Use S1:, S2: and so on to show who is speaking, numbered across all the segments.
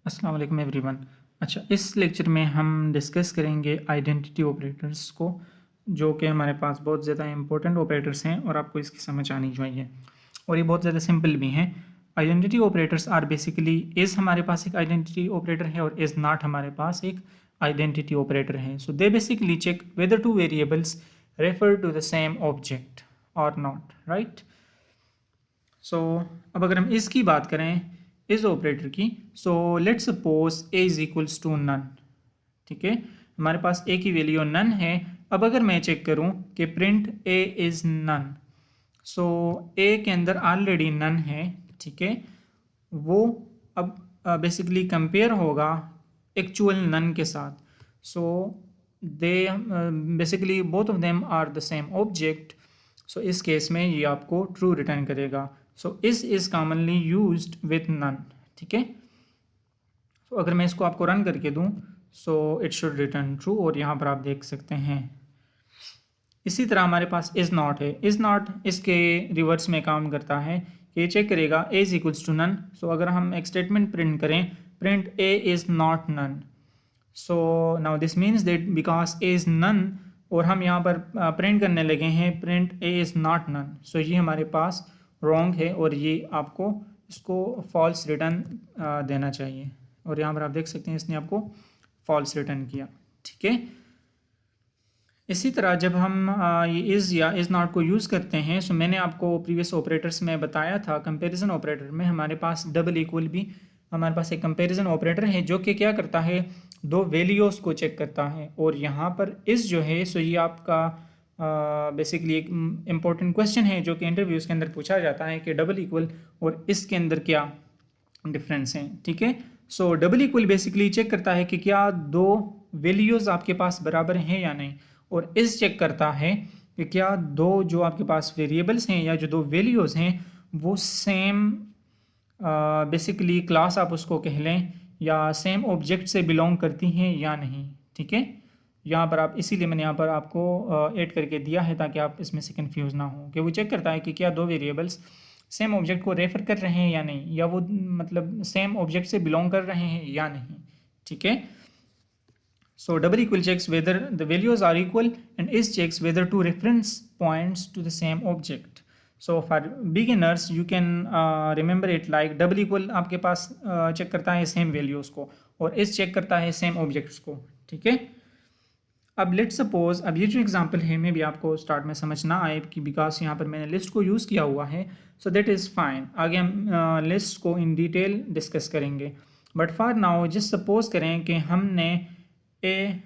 S1: अस्सलाम वालेकुम एवरीवन। अच्छा, इस लेक्चर में हम डिस्कस करेंगे आइडेंटिटी ऑपरेटर्स को, जो कि हमारे पास बहुत ज़्यादा इंपॉर्टेंट ऑपरेटर्स हैं और आपको इसकी समझ आनी चाहिए और ये बहुत ज़्यादा सिंपल भी हैं। Identity operators are basically is हमारे पास एक आइडेंटिटी ऑपरेटर है और इज़ नॉट हमारे पास एक आइडेंटिटी ऑपरेटर है। So they basically check whether two variables refer to the same object और नॉट, राइट। सो अब अगर हम इसकी बात करें, इस ऑपरेटर की, so let's suppose A is equals to none. ठीक है, हमारे पास ए की वैल्यू नन है। अब अगर मैं चेक करूं कि print A is none, so A के अंदर ऑलरेडी नन है। ठीक है, वो अब बेसिकली कंपेयर होगा एक्चुअल नन के साथ। So they basically both of them are the same object. So इस केस में ये आपको ट्रू रिटर्न करेगा। So is commonly used with none. ठीक है, तो अगर मैं इसको आपको रन करके दूं, so it should return true और यहाँ पर आप देख सकते हैं। इसी तरह हमारे पास इज़ नॉट है। इज़ नॉट इसके रिवर्स में काम करता है कि ये चेक करेगा A is equals to none. So अगर हम एक स्टेटमेंट प्रिंट करें, print A is not none, so now this means that because A is none और हम यहाँ पर प्रिंट करने लगे हैं print A is not none, so ये हमारे पास रॉन्ग है और ये आपको इसको फॉल्स रिटर्न देना चाहिए। और यहाँ पर आप देख सकते हैं इसने आपको फॉल्स रिटर्न किया। ठीक है, इसी तरह जब हम ये इज़ या इज़ नॉट को यूज़ करते हैं, सो मैंने आपको प्रीवियस ऑपरेटर्स में बताया था, कंपैरिजन ऑपरेटर में हमारे पास डबल इक्वल भी हमारे पास एक कंपैरिजन ऑपरेटर है जो कि क्या करता है, दो वैल्यूज़ को चेक करता है। और यहाँ पर इज़ जो है, सो ये आपका बेसिकली एक इम्पॉर्टेंट क्वेश्चन है जो कि इंटरव्यूज़ के अंदर पूछा जाता है कि डबल इक्वल और इसके अंदर क्या डिफरेंस है। ठीक है, so double equal basically check करता है कि क्या दो वैल्यूज़ आपके पास बराबर हैं या नहीं, और इस चेक करता है कि क्या दो जो आपके पास वेरिएबल्स हैं या जो दो वैल्यूज़ हैं वो सेम बेसिकली क्लास आप उसको कह लें या सेम ऑब्जेक्ट से बिलोंग करती हैं या नहीं। ठीक है, यहाँ पर आप इसीलिए मैंने यहाँ पर आपको ऐड करके दिया है ताकि आप इसमें से कंफ्यूज ना हो कि वो चेक करता है कि क्या दो वेरिएबल्स सेम ऑब्जेक्ट को रेफर कर रहे हैं या नहीं, या वो मतलब सेम ऑब्जेक्ट से बिलोंग कर रहे हैं या नहीं। ठीक है, so double equal checks whether the values are equal and is checks whether two reference points to the same object. So for beginners you can remember it like double equal आपके पास check करता है same values को और is check करता है same objects को। ठीक है, अब लेट सपोज, अब ये जो एग्जांपल है मे भी आपको स्टार्ट में समझ ना आए कि बिकॉज यहाँ पर मैंने लिस्ट को यूज़ किया हुआ है, सो दैट इज़ फाइन। आगे हम लिस्ट को इन डिटेल डिस्कस करेंगे, but for now just suppose करें कि हमने ए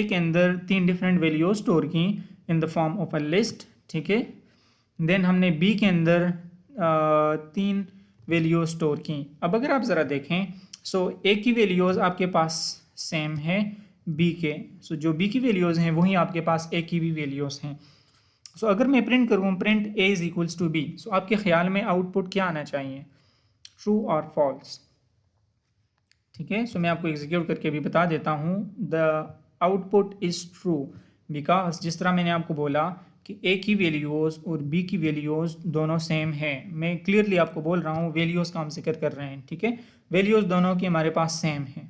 S1: के अंदर तीन डिफरेंट वैल्यूज स्टोर की in the form of a list. ठीक है, देन हमने बी के अंदर तीन वैल्यूज स्टोर की। अब अगर आप ज़रा देखें, सो ए की वैल्यूज़ आपके पास सेम है बी के, सो जो बी की वैल्यूज़ हैं वही आपके पास ए की भी वैल्यूज़ हैं। सो अगर मैं प्रिंट करूँ print A is equals to B, so आपके ख्याल में आउटपुट क्या आना चाहिए, ट्रू और फॉल्स। ठीक है, सो मैं आपको एग्जीक्यूट करके अभी बता देता हूँ। The output is true because जिस तरह मैंने आपको बोला कि ए की वैल्यूज़ और बी की वैल्यूज़ दोनों सेम है, मैं क्लियरली आपको बोल रहा हूँ, वैल्यूज़ का हम जिक्र कर रहे हैं। ठीक है, वैल्यूज़ दोनों की हमारे पास सेम है।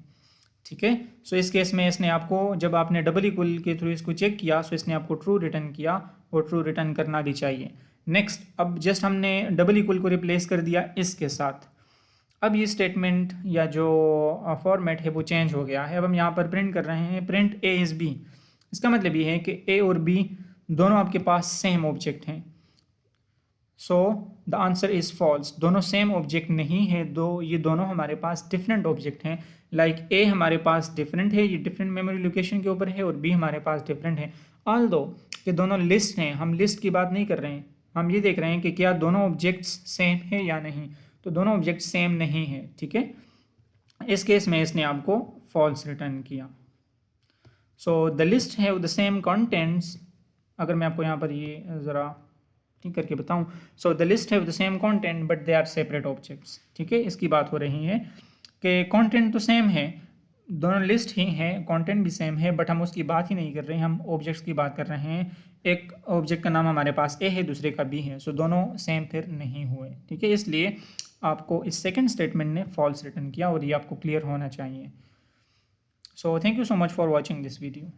S1: ठीक है, सो इस केस में इसने आपको, जब आपने डबल इक्वल के थ्रू इसको चेक किया, सो इसने आपको ट्रू रिटर्न किया और ट्रू रिटर्न करना भी चाहिए। नेक्स्ट, अब जस्ट हमने डबल इक्वल को रिप्लेस कर दिया इसके साथ। अब ये स्टेटमेंट या जो फॉर्मेट है वो चेंज हो गया है। अब हम यहाँ पर प्रिंट कर रहे हैं प्रिंट ए इज़ बी। इसका मतलब ये है कि ए और बी दोनों आपके पास सेम ऑब्जेक्ट हैं। So the answer is false, दोनों सेम ऑब्जेक्ट नहीं है, ये दोनों हमारे पास डिफरेंट ऑब्जेक्ट हैं। लाइक ए हमारे पास डिफरेंट है, ये डिफरेंट मेमोरी लोकेशन के ऊपर है, और बी हमारे पास डिफरेंट है। ऑल दो कि दोनों लिस्ट हैं, हम लिस्ट की बात नहीं कर रहे हैं, हम ये देख रहे हैं कि क्या दोनों ऑब्जेक्ट्स सेम है या नहीं। तो दोनों ऑब्जेक्ट सेम नहीं है। ठीक है, इस केस में इसने आपको फॉल्स रिटर्न किया। सो the list have the same contents. अगर मैं आपको यहाँ पर ये ज़रा ठीक करके बताऊँ, so the list have the same content but they are separate objects. ठीक है, इसकी बात हो रही है कि कंटेंट तो सेम है, दोनों लिस्ट ही हैं, कंटेंट भी सेम है, बट हम उसकी बात ही नहीं कर रहे हैं, हम ऑब्जेक्ट्स की बात कर रहे हैं। एक ऑब्जेक्ट का नाम हमारे पास ए है, दूसरे का बी है, सो दोनों सेम फिर नहीं हुए। ठीक है, इसलिए आपको इस सेकंड स्टेटमेंट ने फॉल्स रिटर्न किया और ये आपको क्लियर होना चाहिए। So thank you so much for watching this video.